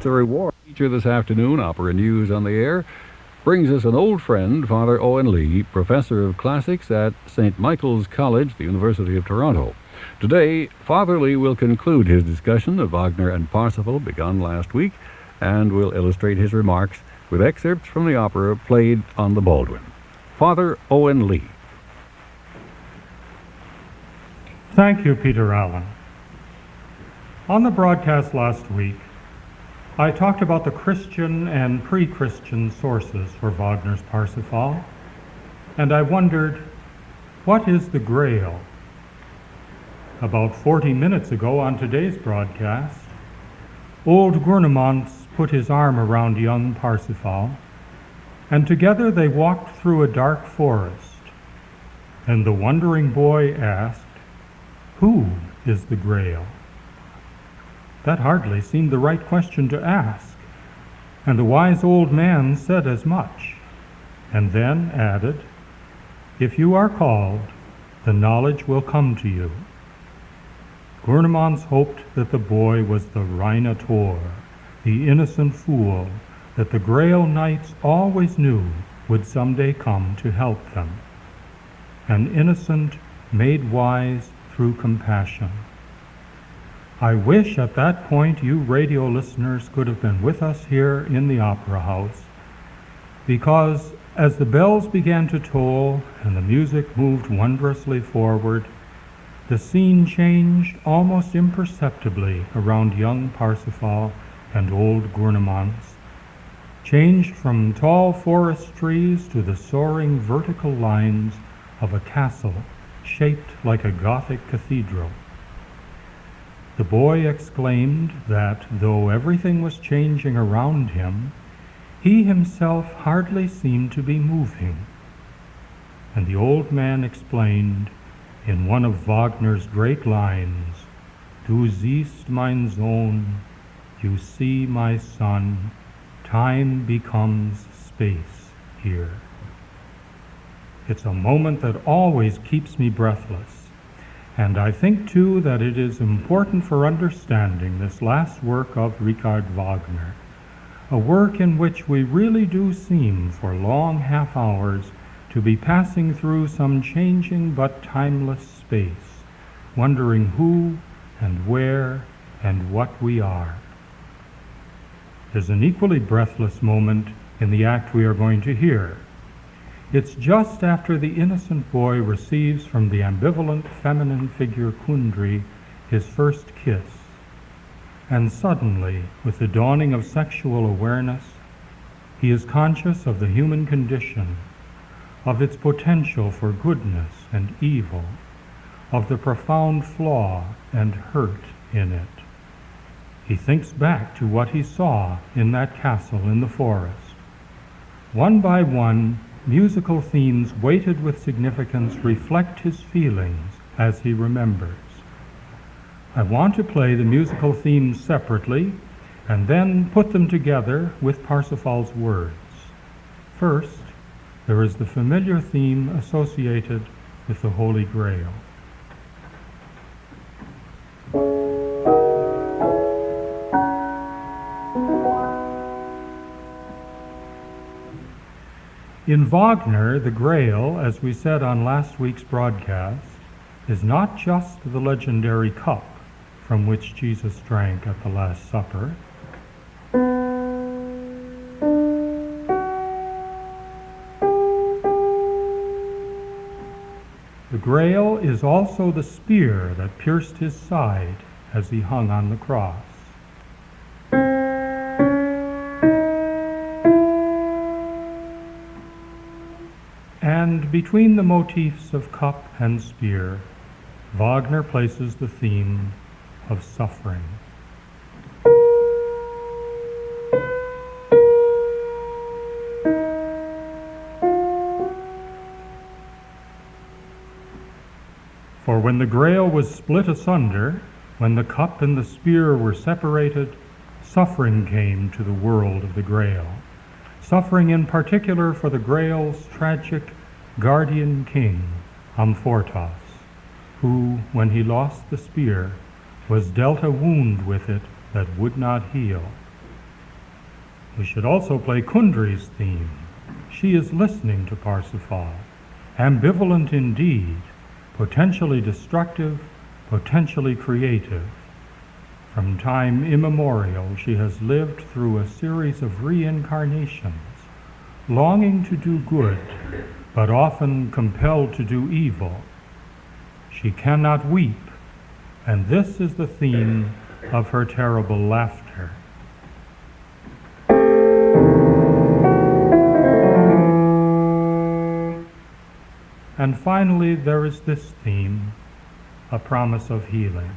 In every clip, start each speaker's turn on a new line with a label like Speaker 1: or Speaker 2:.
Speaker 1: The reward feature this afternoon, Opera News on the Air, brings us an old friend, Father Owen Lee, professor of classics at St. Michael's College, the University of Toronto. Today, Father Lee will conclude his discussion of Wagner and Parsifal, begun last week, and will illustrate his remarks with excerpts from the opera played on the Baldwin. Father Owen Lee.
Speaker 2: Thank you, Peter Allen. On the broadcast last week, I talked about the Christian and pre-Christian sources for Wagner's Parsifal, and I wondered, what is the Grail? About 40 minutes ago on today's broadcast, old Gurnemanz put his arm around young Parsifal, and together they walked through a dark forest. And the wondering boy asked, "Who is the Grail?" That hardly seemed the right question to ask, and the wise old man said as much, and then added, "If you are called, the knowledge will come to you." Gurnemanz hoped that the boy was the reine Tor, the innocent fool that the Grail Knights always knew would someday come to help them. An innocent made wise through compassion. I wish at that point you radio listeners could have been with us here in the Opera House, because as the bells began to toll and the music moved wondrously forward, the scene changed almost imperceptibly around young Parsifal and old Gurnemanz, changed from tall forest trees to the soaring vertical lines of a castle shaped like a Gothic cathedral. The boy exclaimed that though everything was changing around him, he himself hardly seemed to be moving. And the old man explained in one of Wagner's great lines, "Du siehst mein Sohn, you see my son, time becomes space here." It's a moment that always keeps me breathless. And I think, too, that it is important for understanding this last work of Richard Wagner, a work in which we really do seem, for long half hours, to be passing through some changing but timeless space, wondering who and where and what we are. There's an equally breathless moment in the act we are going to hear. It's just after the innocent boy receives from the ambivalent feminine figure Kundry his first kiss. And suddenly, with the dawning of sexual awareness, he is conscious of the human condition, of its potential for goodness and evil, of the profound flaw and hurt in it. He thinks back to what he saw in that castle in the forest. One by one, musical themes weighted with significance reflect his feelings as he remembers. I want to play the musical themes separately and then put them together with Parsifal's words. First, there is the familiar theme associated with the Holy Grail. In Wagner, the Grail, as we said on last week's broadcast, is not just the legendary cup from which Jesus drank at the Last Supper. The Grail is also the spear that pierced his side as he hung on the cross. And between the motifs of cup and spear, Wagner places the theme of suffering. For when the Grail was split asunder, when the cup and the spear were separated, suffering came to the world of the Grail. Suffering in particular for the Grail's tragic guardian king, Amfortas, who, when he lost the spear, was dealt a wound with it that would not heal. We should also play Kundry's theme. She is listening to Parsifal, ambivalent indeed, potentially destructive, potentially creative. From time immemorial, she has lived through a series of reincarnations, longing to do good, but often compelled to do evil. She cannot weep, and this is the theme of her terrible laughter. And finally, there is this theme, a promise of healing.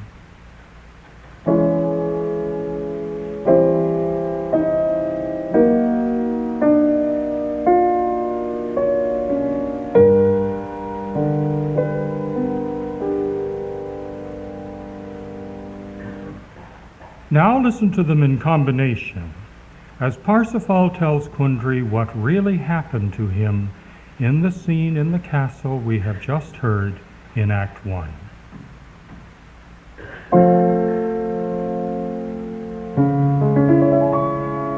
Speaker 2: Now listen to them in combination, as Parsifal tells Kundry what really happened to him in the scene in the castle we have just heard in Act 1.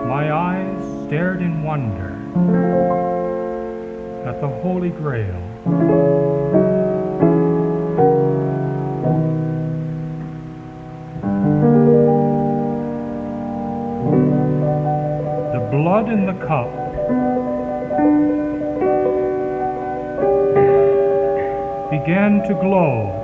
Speaker 2: My eyes stared in wonder at the Holy Grail. The blood in the cup began to glow.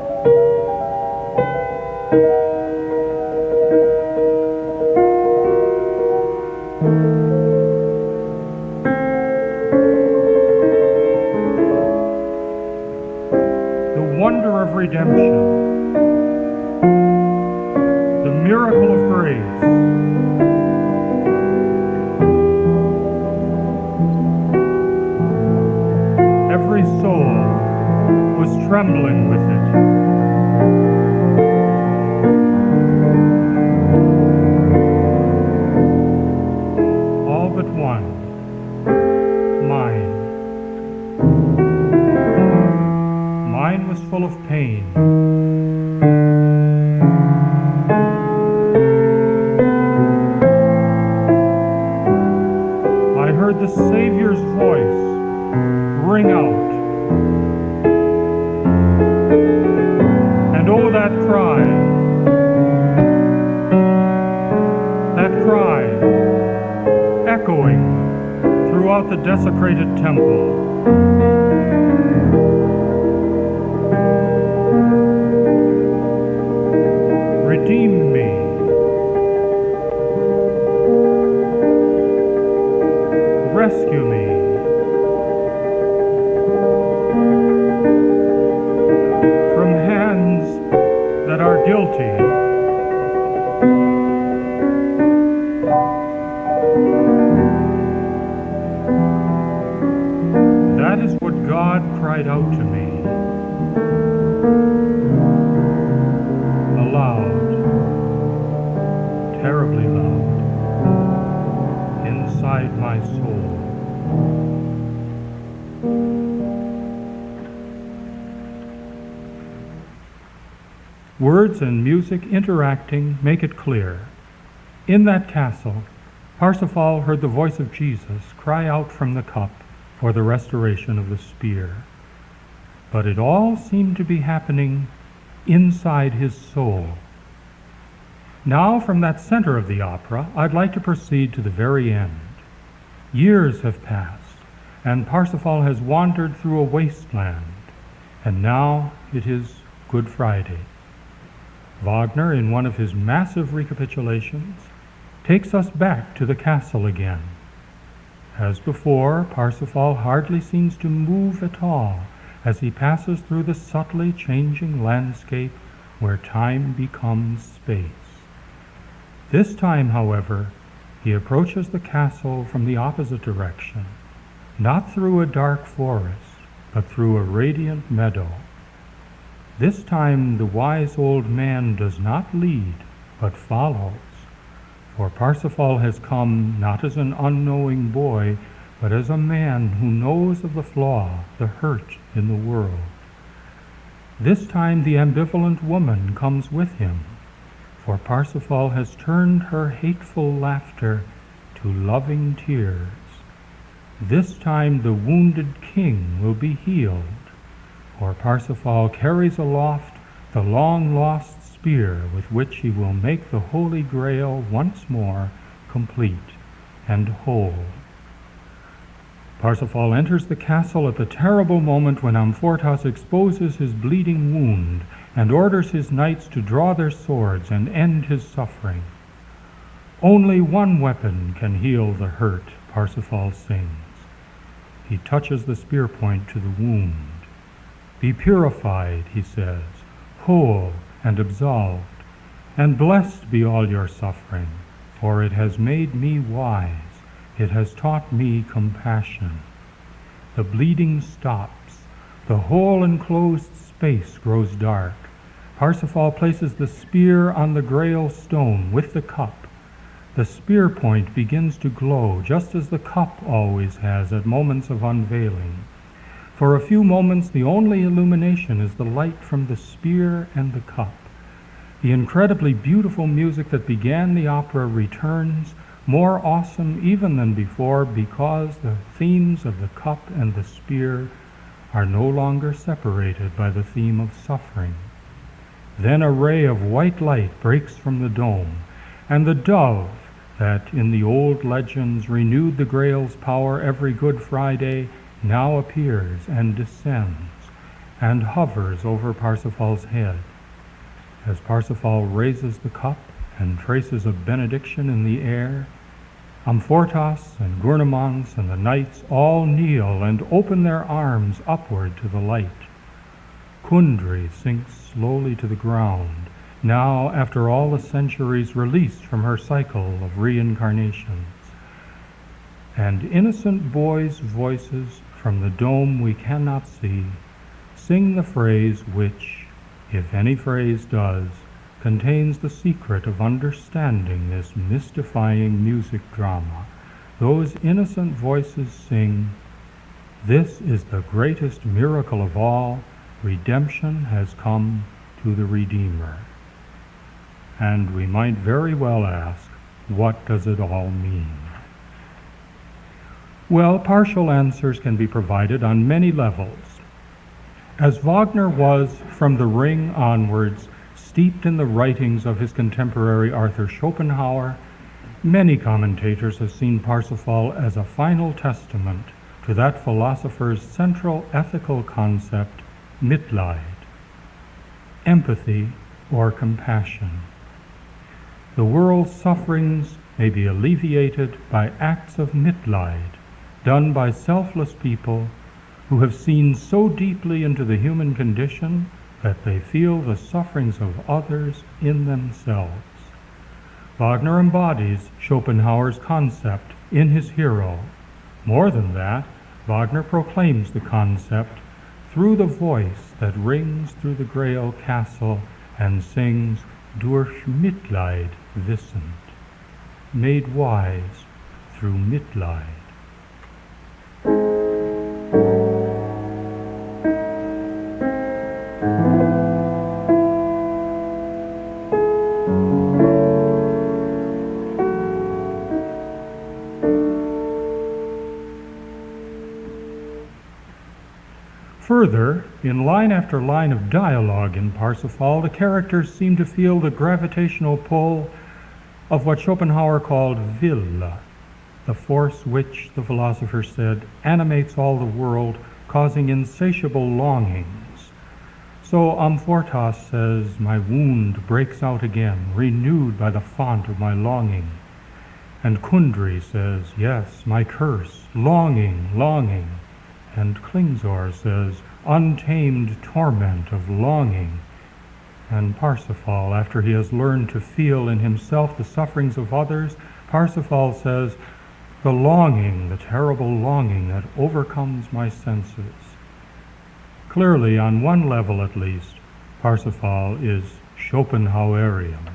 Speaker 2: The wonder of redemption, the miracle of grace. Every soul was trembling with it. All but one, mine. Mine was full of pain. I heard the Savior's voice ring out. And oh, that cry, echoing throughout the desecrated temple. Redeem me. Rescue me. From hands that are guilty. That is what God cried out to me. Aloud, terribly loud, inside my soul. Words and music interacting make it clear. In that castle, Parsifal heard the voice of Jesus cry out from the cup for the restoration of the spear. But it all seemed to be happening inside his soul. Now, from that center of the opera, I'd like to proceed to the very end. Years have passed, and Parsifal has wandered through a wasteland, and now it is Good Friday. Wagner, in one of his massive recapitulations, takes us back to the castle again. As before, Parsifal hardly seems to move at all as he passes through the subtly changing landscape where time becomes space. This time, however, he approaches the castle from the opposite direction, not through a dark forest, but through a radiant meadow. This time the wise old man does not lead, but follows, for Parsifal has come not as an unknowing boy, but as a man who knows of the flaw, the hurt in the world. This time the ambivalent woman comes with him, for Parsifal has turned her hateful laughter to to loving tears. This time the wounded king will be healed, for Parsifal carries aloft the long-lost spear with which he will make the Holy Grail once more complete and whole. Parsifal enters the castle at the terrible moment when Amfortas exposes his bleeding wound and orders his knights to draw their swords and end his suffering. Only one weapon can heal the hurt, Parsifal sings. He touches the spear point to the wound. Be purified, he says, whole and absolved, and blessed be all your suffering, for it has made me wise, it has taught me compassion. The bleeding stops, the whole enclosed space grows dark. Parsifal places the spear on the Grail stone with the cup. The spear point begins to glow, just as the cup always has at moments of unveiling. For a few moments, the only illumination is the light from the spear and the cup. The incredibly beautiful music that began the opera returns, more awesome even than before, because the themes of the cup and the spear are no longer separated by the theme of suffering. Then a ray of white light breaks from the dome, and the dove that in the old legends renewed the Grail's power every Good Friday now appears and descends and hovers over Parsifal's head. As Parsifal raises the cup and traces a benediction in the air, Amfortas and Gurnemans and the knights all kneel and open their arms upward to the light. Kundry sinks slowly to the ground, now after all the centuries released from her cycle of reincarnations. And innocent boys' voices from the dome we cannot see sing the phrase which, if any phrase does, contains the secret of understanding this mystifying music drama. Those innocent voices sing, "This is the greatest miracle of all. Redemption has come to the Redeemer." And we might very well ask, what does it all mean? Well, partial answers can be provided on many levels. As Wagner was, from The Ring onwards, steeped in the writings of his contemporary Arthur Schopenhauer, many commentators have seen Parsifal as a final testament to that philosopher's central ethical concept, Mitleid, empathy or compassion. The world's sufferings may be alleviated by acts of Mitleid done by selfless people who have seen so deeply into the human condition that they feel the sufferings of others in themselves. Wagner embodies Schopenhauer's concept in his hero. More than that, Wagner proclaims the concept through the voice that rings through the Grail castle and sings "Durch Mitleid wissend," made wise through Mitleid. Further, in line after line of dialogue in Parsifal, the characters seem to feel the gravitational pull of what Schopenhauer called Wille, the force which, the philosopher said, animates all the world, causing insatiable longings. So Amfortas says, "My wound breaks out again, renewed by the font of my longing." And Kundry says, "Yes, my curse, longing, longing." And Klingzor says, "Untamed torment of longing." And Parsifal, after he has learned to feel in himself the sufferings of others, Parsifal says, "The longing, the terrible longing that overcomes my senses." Clearly, on one level at least, Parsifal is Schopenhauerian.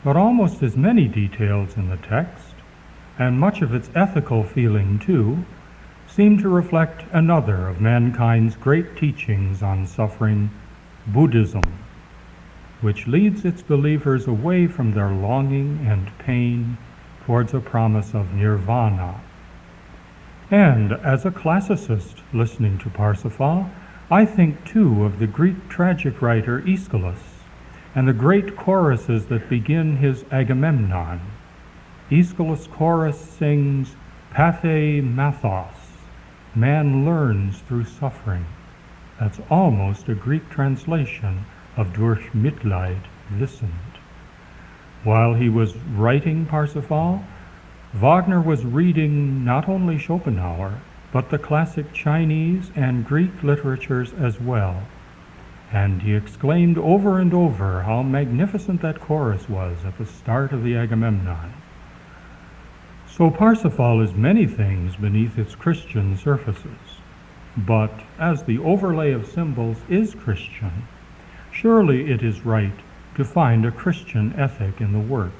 Speaker 2: But almost as many details in the text, and much of its ethical feeling too, seem to reflect another of mankind's great teachings on suffering, Buddhism, which leads its believers away from their longing and pain towards a promise of nirvana. And as a classicist listening to Parsifal, I think too of the Greek tragic writer Aeschylus and the great choruses that begin his Agamemnon. Aeschylus' chorus sings, "Pathe mathos," man learns through suffering. That's almost a Greek translation of durch Mitleid wissend. While he was writing Parsifal, Wagner was reading not only Schopenhauer, but the classic Chinese and Greek literatures as well. And he exclaimed over and over how magnificent that chorus was at the start of the Agamemnon. So Parsifal is many things beneath its Christian surfaces. But as the overlay of symbols is Christian, surely it is right to find a Christian ethic in the work.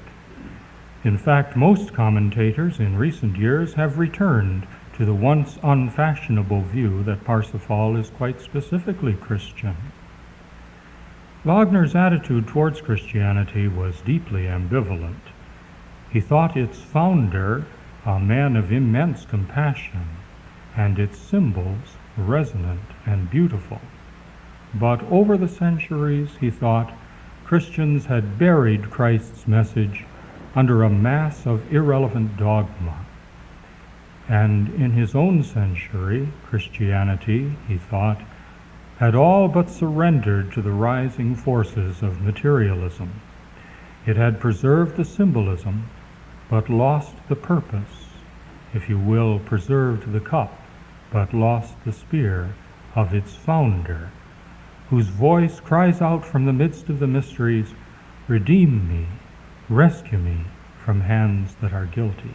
Speaker 2: In fact, most commentators in recent years have returned to the once unfashionable view that Parsifal is quite specifically Christian. Wagner's attitude towards Christianity was deeply ambivalent. He thought its founder a man of immense compassion, and its symbols resonant and beautiful. But over the centuries, he thought Christians had buried Christ's message under a mass of irrelevant dogma. And in his own century, Christianity, he thought, had all but surrendered to the rising forces of materialism. It had preserved the symbolism, but lost the purpose, if you will, preserved the cup, but lost the spear of its founder, whose voice cries out from the midst of the mysteries, "Redeem me, rescue me from hands that are guilty."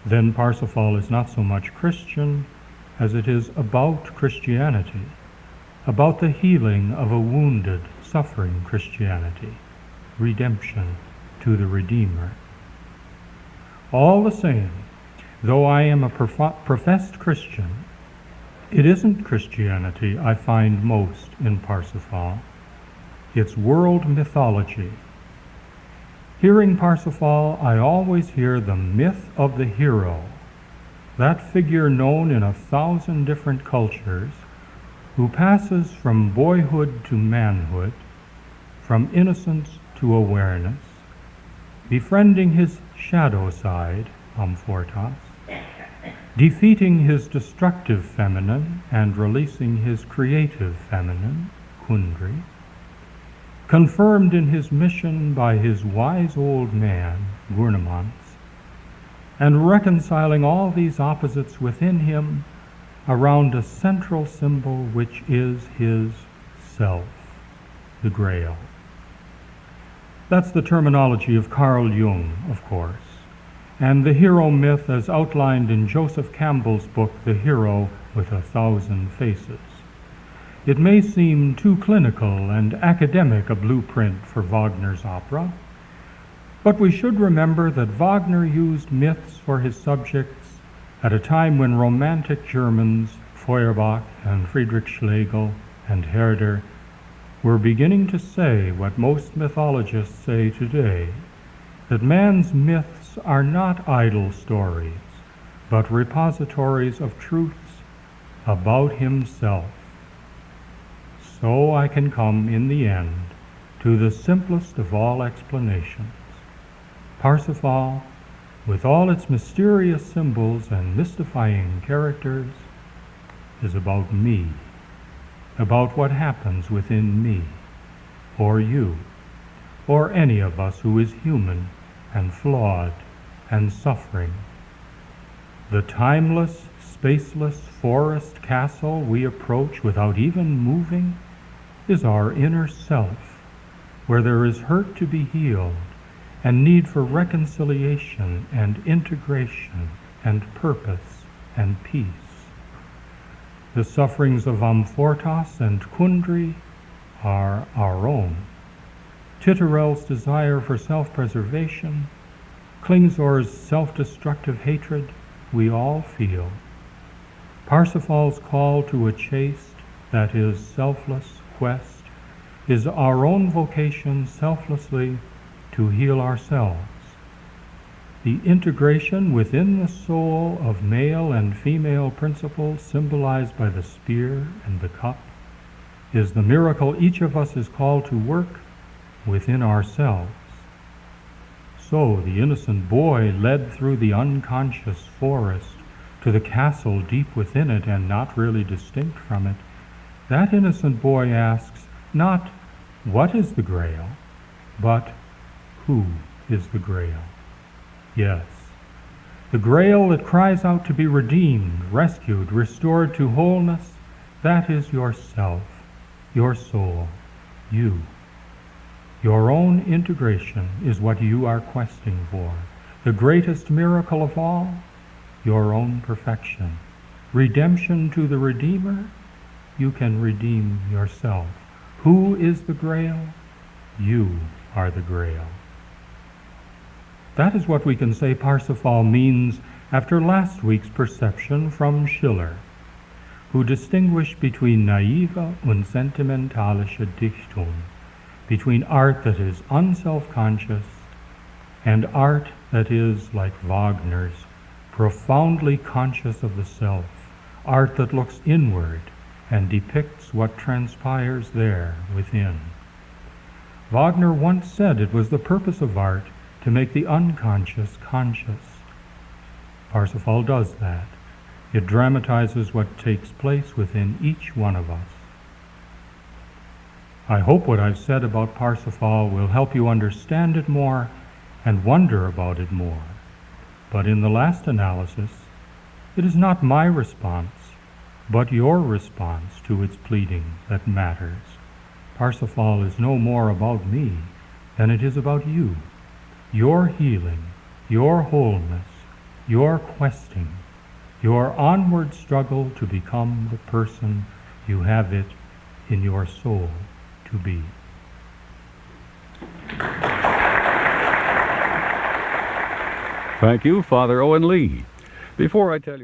Speaker 2: Then Parsifal is not so much Christian as it is about Christianity, about the healing of a wounded, suffering Christianity, redemption to the Redeemer. All the same, though I am a professed Christian, it isn't Christianity I find most in Parsifal. It's world mythology. Hearing Parsifal, I always hear the myth of the hero, that figure known in 1,000 different cultures, who passes from boyhood to manhood, from innocence to awareness, befriending his shadow side, amfortas, defeating his destructive feminine and releasing his creative feminine, kundri, confirmed in his mission by his wise old man, Gurnamans, and reconciling all these opposites within him around a central symbol which is his self, the Grail. That's the terminology of Carl Jung, of course, and the hero myth as outlined in Joseph Campbell's book, The Hero with 1,000 Faces. It may seem too clinical and academic a blueprint for Wagner's opera, but we should remember that Wagner used myths for his subjects at a time when Romantic Germans, Feuerbach and Friedrich Schlegel and Herder, were beginning to say what most mythologists say today, that man's myths are not idle stories, but repositories of truths about himself. So I can come in the end to the simplest of all explanations. Parsifal, with all its mysterious symbols and mystifying characters, is about me, about what happens within me, or you, or any of us who is human and flawed and suffering. The timeless, spaceless forest castle we approach without even moving is our inner self, where there is hurt to be healed and need for reconciliation and integration and purpose and peace. The sufferings of Amfortas and Kundry are our own. Titterell's desire for self-preservation, Klingsor's self-destructive hatred, we all feel. Parsifal's call to a chaste, that is, selfless quest, is our own vocation selflessly to heal ourselves. The integration within the soul of male and female principles symbolized by the spear and the cup is the miracle each of us is called to work within ourselves. So the innocent boy led through the unconscious forest to the castle deep within it and not really distinct from it, that innocent boy asks not what is the Grail, but who is the Grail? Yes, the Grail that cries out to be redeemed, rescued, restored to wholeness, that is yourself, your soul, you. Your own integration is what you are questing for. The greatest miracle of all, your own perfection. Redemption to the Redeemer, you can redeem yourself. Who is the Grail? You are the Grail. That is what we can say Parsifal means after last week's perception from Schiller, who distinguished between naive und sentimentalische Dichtung, between art that is unself-conscious and art that is, like Wagner's, profoundly conscious of the self, art that looks inward and depicts what transpires there within. Wagner once said it was the purpose of art to make the unconscious conscious. Parsifal does that. It dramatizes what takes place within each one of us. I hope what I've said about Parsifal will help you understand it more and wonder about it more. But in the last analysis, it is not my response, but your response to its pleading that matters. Parsifal is no more about me than it is about you, your healing, your wholeness, your questing, your onward struggle to become the person you have it in your soul to be.
Speaker 1: Thank you, Father Owen Lee. Before I tell you